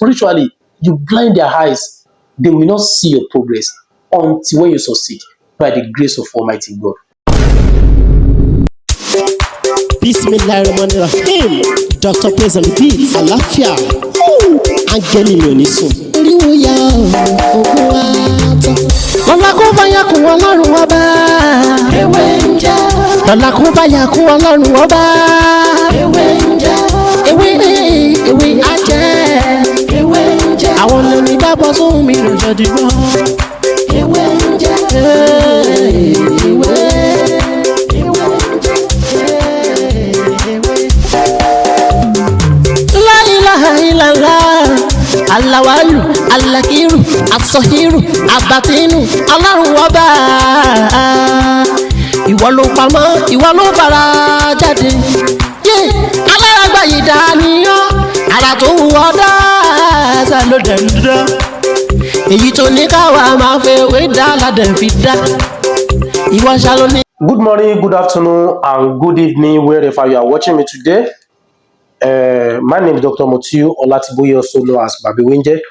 spiritually, you blind their eyes. They will not see your progress until when you succeed by the grace of Almighty God. Bismillahirrahmanirrahim. Dr. Praise and Beat. Àlàáfíà. Áńgẹ́lì mi ò ní sùn. Oríwo ya ògùn wa tán. Lọ́la kó bá yà kún Ọlọ́run ọba. Ewé ń jẹ́. Lọ́la kó bá yà kún Ọlọ́run ọba. Ewé ń jẹ́. Ewé á jẹ́. Ewé ń jẹ́. Àwọn olórí bá bọ́ sóhun mi lọ́jọ́ dìgbọ́. Ewé ń jẹ́. Ewé. Alawalu, alakiru, asọhiru, abatinu, Ọlọ́run ọba. Ìwọ ló pamọ́, ìwọ ló fara jáde. Aláràgbà yìí dàníyàn, ara tó wù ọ́ dáadáa ló dẹ̀ ń dán. Èyí tó ní káwa máa fẹ́ wé dá ládẹ̀ fi dá. Ìwọ ṣàlọ́ ní. Good morning, good afternoon, and good evening, wherever you are watching me today. My name is Dr. Motiu Olatiboye, also known as Babi Winje.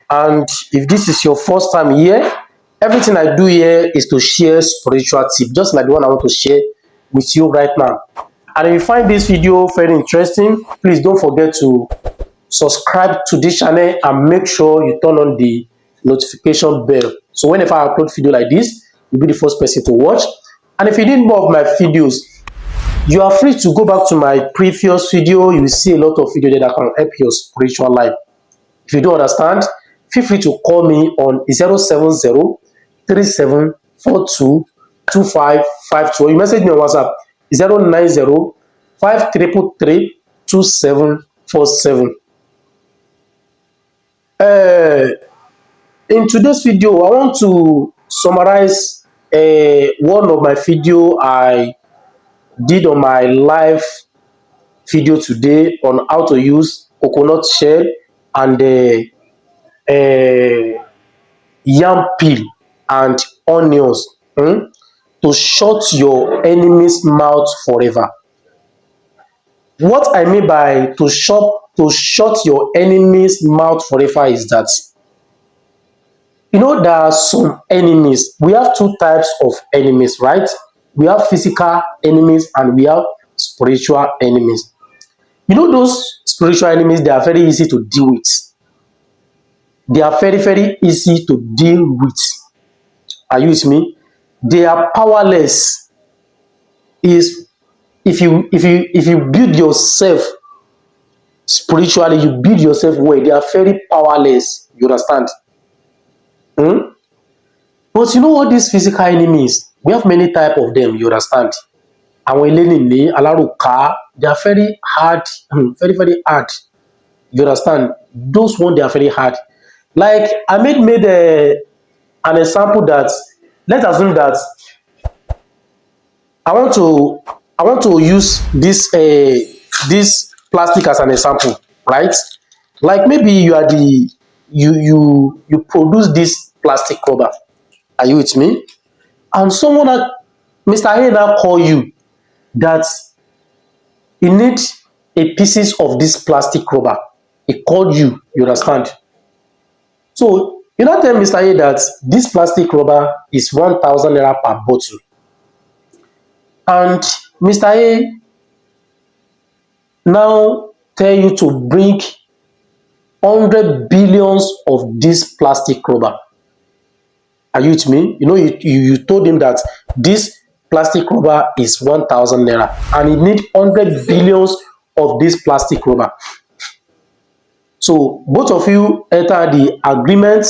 And if this is your first time here, everything I do here is to share spiritual tips, just like the one I want to share with you right now. And if you find this video very interesting, please don't forget to subscribe to this channel and make sure you turn on the notification bell. So whenever I upload video like this, you'll be the first person to watch. And if you need more of my videos, you are free to go back to my previous video. You will see a lot of videos that can help your spiritual life. If you don't understand, feel free to call me on 070-3742-2552. Or you message me on WhatsApp 090-5333-2747. In today's video, I want to summarize one of my video I did on my live video today on how to use coconut shell and yam peel and onions to shut your enemy's mouth forever. What I mean by to shut your enemy's mouth forever is that, you know, there are some enemies. We have two types of enemies, right? We have physical enemies and we have spiritual enemies. You know, those spiritual enemies, they are very easy to deal with. They are very, very easy to deal with. Are you with me? They are powerless. Is if you build yourself spiritually, you build yourself well, they are very powerless. You understand? But you know what these physical enemies? We have many types of them, you understand? Àwọn eléni alárùká, they are very hard, very, very hard. You understand? Those ones, they are very hard. Like, I made an example that, let's assume that I want to use this plastic as an example, right? Like maybe you are you produce this plastic rubber. Are you with me? And someone that Mr. A now call you that he needs a pieces of this plastic rubber. He called you, you understand? So you now tell Mr. A that this plastic rubber is 1,000 naira per bottle. And Mr. A now tell you to bring 100 billions of this plastic rubber. Are you with me? You know, you told him that this plastic rubber is 1,000 naira and he need 100 billions of this plastic rubber. So both of you enter the agreement.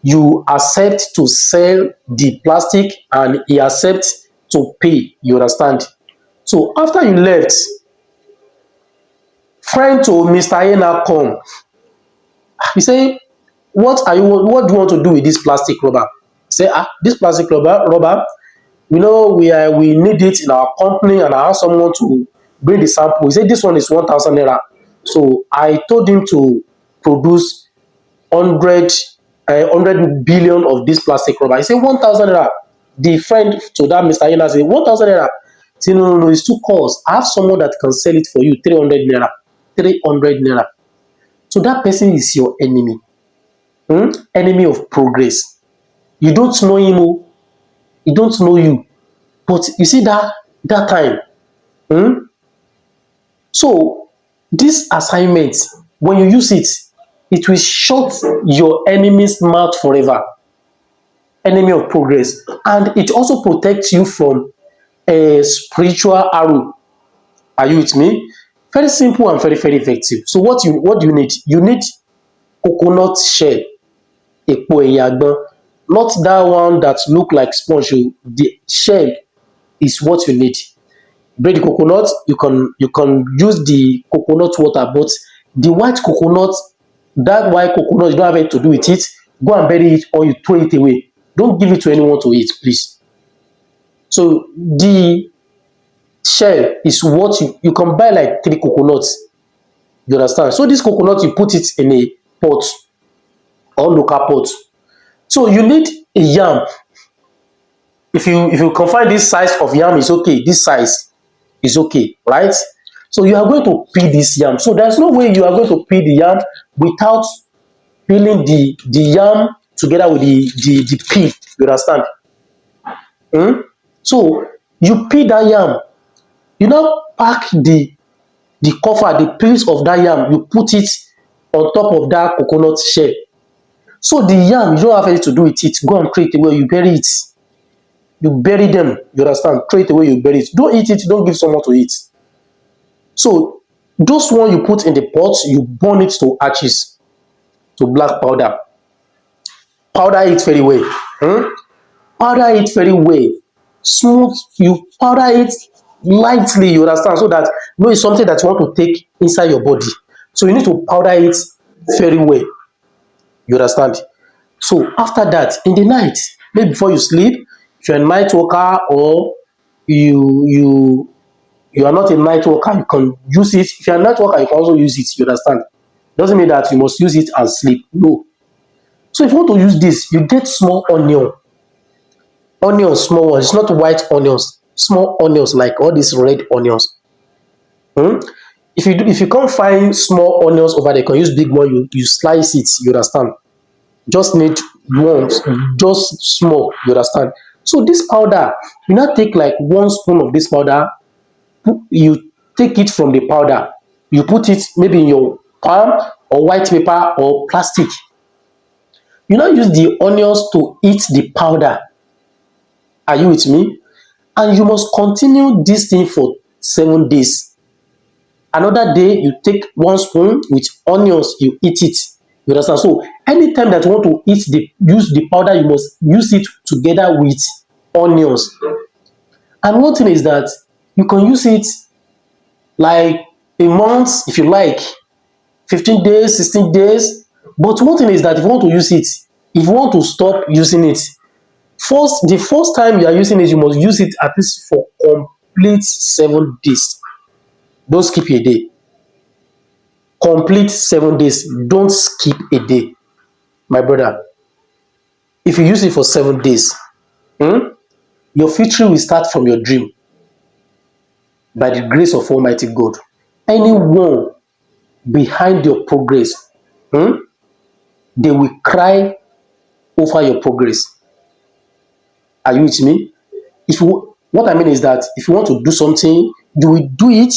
You accept to sell the plastic and he accepts to pay. You understand? So after you left, friend to Mr. A now come. He say, what do you want to do with this plastic rubber? Say, this plastic rubber, we know we need it in our company and I have someone to bring the sample. He said this one is 1,000 naira. So I told him to produce 100 billion of this plastic rubber. He said 1,000 naira. The friend to that Mr. Yena said 1,000 naira. He said no, it's too cost. I have someone that can sell it for you 300 naira. 300 naira. So that person is your enemy. Enemy of progress. You don't know him, oh, he don't know you. But you see that time. So this assignment, when you use it, it will shut your enemy's mouth forever. Enemy of progress. And it also protects you from a spiritual arrow. Are you with me? Very simple and very, very effective. So what do you need? You need coconut shell, epo ẹ̀yìn àgbọn, not that one that look like sponge. The shell is what you need. Break the coconut, you can use the coconut water, but the white coconut, that white coconut, you don't have anything to do with it. Go and bury it or you throw it away. Don't give it to anyone to eat, please. So the shell is what you can buy like 3 coconuts. You understand? So this coconut, you put it in a pot or local pot. So you need a yam. If you can find this size of yam is okay, this size is okay, right? So you are going to peel this yam. So there's no way you are going to peel the yam without peeling the yam together with the peel. You understand? So you peel that yam, you now pack the cover, the peels of that yam, you put it on top of that coconut shell. So the yam, you don't have anything to do with it. Go and throw it away, you bury it. You bury them, you understand? Throw it away, you bury it. Don't eat it, don't give someone to eat. So those one you put in the pot, you burn it to ashes, to black powder. Powder it very well. Powder it very well. Smooth, you powder it lightly, you understand? So that you know it's something that you want to take inside your body. So you need to powder it very well. You understand? So after that, in the night, maybe before you sleep, if you're a night worker or you are not a night worker, you can use it. If you're a night worker, you can also use it. You understand? Doesn't mean that you must use it and sleep. No. So if you want to use this, you get small onions, small ones. It's not white onions, small onions like all these red onions. If you can't find small onions over there, you can use big one. You slice it. You understand? Just need ones, just small. You understand? So this powder, you now take like 1 spoon of this powder. You take it from the powder, you put it maybe in your palm or white paper or plastic. You now use the onions to eat the powder. Are you with me? And you must continue this thing for 7 days. Another day, you take 1 spoon with onions, you eat it. You understand? So anytime that you want to use the powder, you must use it together with onions. And one thing is that you can use it like a month if you like, 15 days, 16 days. But one thing is that if you want to use it, if you want to stop using it, the first time you are using it, you must use it at least for complete 7 days. Don't skip a day. Complete 7 days. Don't skip a day. My brother, if you use it for 7 days, your future will start from your dream by the grace of Almighty God. Anyone behind your progress, they will cry over your progress. Are you with me? What I mean is that if you want to do something, you will do it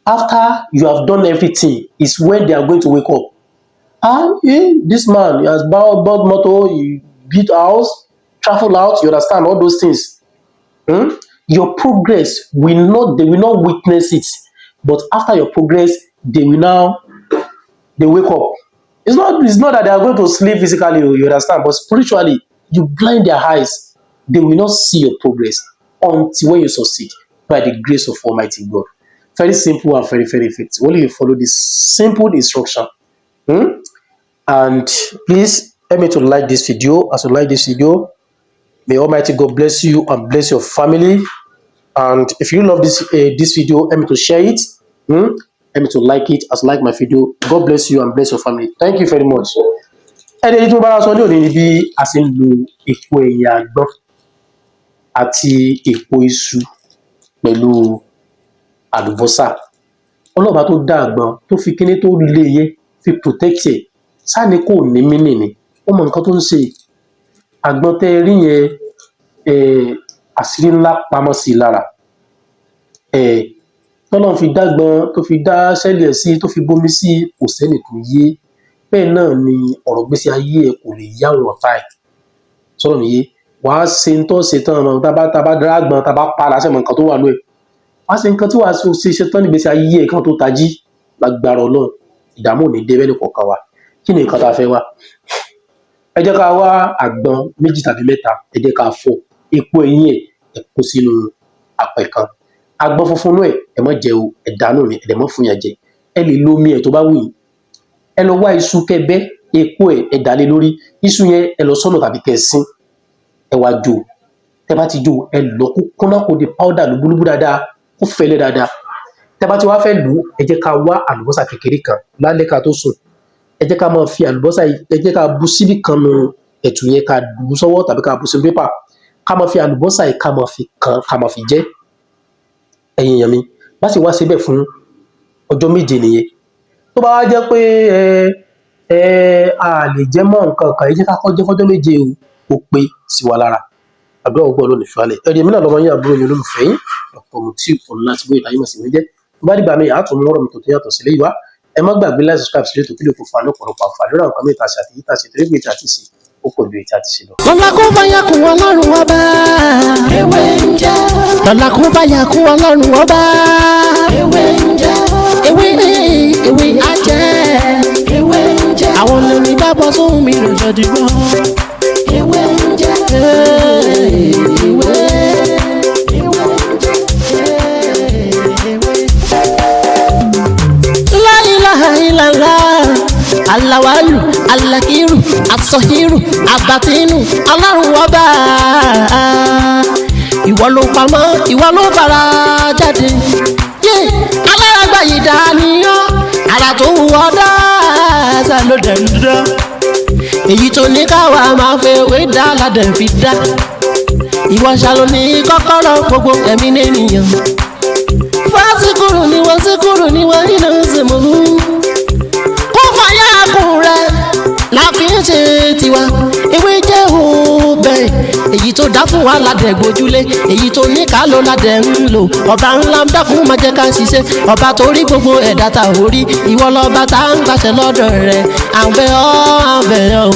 after you have done everything. Is when they are going to wake up. This man, he has bought motor, he built house, travel out. You understand all those things. Your progress they will not witness it, but after your progress, they wake up. It's not that they are going to sleep physically, you understand, but spiritually, you blind their eyes. They will not see your progress until when you succeed by the grace of Almighty God. Very simple and very, very effective. Only you follow this simple instruction. And please help me to like this video. As you like this video, may Almighty God bless you and bless your family. And if you love this video, help me to share it. Help me to like it as like my video. God bless you and bless your family. Thank you very much. Ẹni tí mo bá sọ ní òní ni bí a ṣe ń lo epo ẹ̀yìn àgbọn àti epo iṣu pẹ̀lú àlùbọ́sà. ọlọ́ba tó dá àgbọn tó fi kíní tó lé yẹ fi protect ẹ̀ sáni kò ní mínì ni ó mọ nǹkan tó ń ṣe àgbọn tẹ́ rí yẹn àṣírí ńlá pamọ́ sí i lára tọ́lọ́run fi dágbọn tó fi dá sẹ́ẹ̀lì ẹ̀ sí tó fi bomi sí kò sẹ́nì tó yé bẹ́ẹ̀ náà ni ọ̀rọ̀ gbèsè ayé ẹ̀ kò lè yá àwọn ọ̀tá ẹ̀ sọ̀rọ̀ nìyé wàá ṣe ń tọ́ ṣe tán ọmọ tábà dágbọn tábà pa láṣẹ mọ nǹkan tó wà lóye wàá ṣe nǹkan tí wàá ṣe tán nígbèsè ayé ẹ̀ kí wọ́n tó tají lágbára Ọlọ́run ìdààmú ò ní dé bẹ́ẹ̀ nìkọ̀ọ̀kan wa kí ni nǹkan tá a fẹ́ wá ẹ jẹ́ ká wá àgbọn 2 tàbí 3 ẹ jẹ́ ká fọ epo ẹ̀yìn ẹ̀ kó sínú apẹ̀ kan àgbọn funfun náà ẹ má jẹ o ẹ dànù ni ẹ má fún yàn jẹ ẹ lè lo omi ẹ tó bá wù yín ẹ lọ wá iṣu kẹbẹ epo ẹ dà lé lórí iṣu yẹn ẹ lọ sọnà tàbí kẹsìn ẹ wá jó tẹ bá ti jó ẹ lọ kó kúnná kó di powder lúbúlúbú dáadáa kó fẹ́lẹ́ dáadáa tẹ bá ti wá fẹ́ lù ú ẹ jẹ́ ká wá àlùbọ́sà kékeré kan lálẹ́ ká tó sùn ẹ jẹ́ ká máa fi àlùbọ́sà yìí ẹ jẹ́ ká bu síbí kan nu ẹ̀tù yẹn ká bu sọ́wọ́ tàbí ká bu sí pépà ká máa fi àlùbọ́sà yìí ká máa fi kan ká máa fi jẹ ẹ̀yin èèyàn mi bá sì wá síbẹ̀ fún ọjọ́ 7 nìyẹn tó bá wá jẹ́ pé a lè jẹ́ mọ́ nǹkan kan ẹ jẹ́ ká kọ́ jẹ́ fọ́jọ́ 7 ó pé sí wa lára àdúrà ọgbọ́n lónìí fìwálẹ̀ ẹ̀rí èmi náà lọ́mọ yín àbúrò yín olólùfẹ́ yín Dr. Mutiu Ọlátíbóyè táyé mọ̀ sí mi jẹ́ bá dìgbà mi àá tún mú ọ̀rọ̀ mi tó yàtọ̀ sílé yìí wá ẹ má gbàgbé láti subscribe sílé tó kílò tó fa lọ́pọ̀lọpọ̀ àǹfààní ràn kan mẹ́ta àti àtìyí tàṣe torí pé ìta ti ṣe ó pọ̀ ju ìta ti ṣe lọ. lọ́la kó bá yà kún ọlọ́run ọba ewé ń jẹ́ lọ́la kó bá yà kún ọlọ́run ọba ewé ń jẹ́ ewé ajẹ́ ewé ń jẹ́ àwọn olórí bá bọ́ sóhun mi lòjọ́ dìgbọ́ ewé ń jẹ́ ewé. Alawalu, alakiru, asọhiru, abatinu, Ọlọ́run ọba. Ìwọ ló pamọ́, ìwọ ló fara jáde. Alárágbá yìí dániyàn, ara tó wù ọ́ dáadáa ló dẹ̀ ń dá. Èyí tó ní káwa máa fẹ́ wé dá ládẹ̀ fi dá. Ìwọ ṣàlò ní kọ́kọ́rọ́ gbogbo ẹ̀mí nìyẹn. Fásikúrú ni wọ́n nínú ìsìnkú. La fi ń ṣe tiwa ewé jẹ́ òbẹ̀ èyí tó dá fún wa ládẹ̀ gbójúlé èyí tó ní ká ló ládẹ̀ ń lò ọba ńlá ń dákun máa jẹ́ ká ṣiṣẹ́ ọba tó rí gbogbo ẹ̀dá ta ò rí ìwọ lọ́ba tá ń gbàṣẹ lọ́dọ̀ rẹ̀ à ń bẹ̀ ọ́